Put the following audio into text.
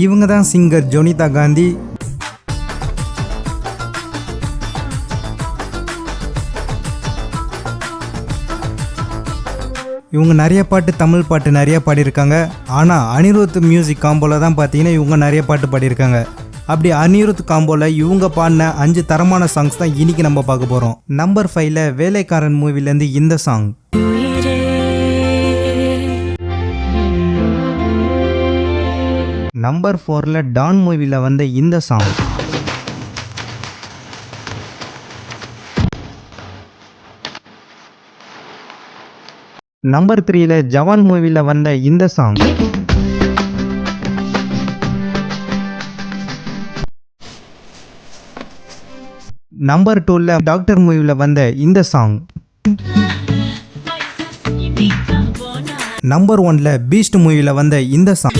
இவங்க தான் சிங்கர் ஜொனிதா காந்தி. இவங்க நிறைய பாட்டு, தமிழ் பாட்டு நிறைய பாடியிருக்காங்க. ஆனால் அனிருத் மியூசிக் காம்போல தான் பார்த்தீங்கன்னா இவங்க நிறைய பாட்டு பாடியிருக்காங்க. அப்படி அனிருத் காம்போல இவங்க பாடின 5 தரமான சாங்ஸ் தான் இன்னைக்கு நம்ம பார்க்க போகிறோம். நம்பர் 5ல வேலைக்காரன் மூவிலேருந்து இந்த சாங். நம்பர் 4ல டான் மூவியில் வந்த இந்த சாங். நம்பர் 3ல ஜவான் மூவியில் வந்த இந்த சாங். நம்பர் 2ல டாக்டர் மூவியில் வந்த இந்த சாங். நம்பர் 1ல பீஸ்ட் மூவியில் வந்த இந்த சாங்.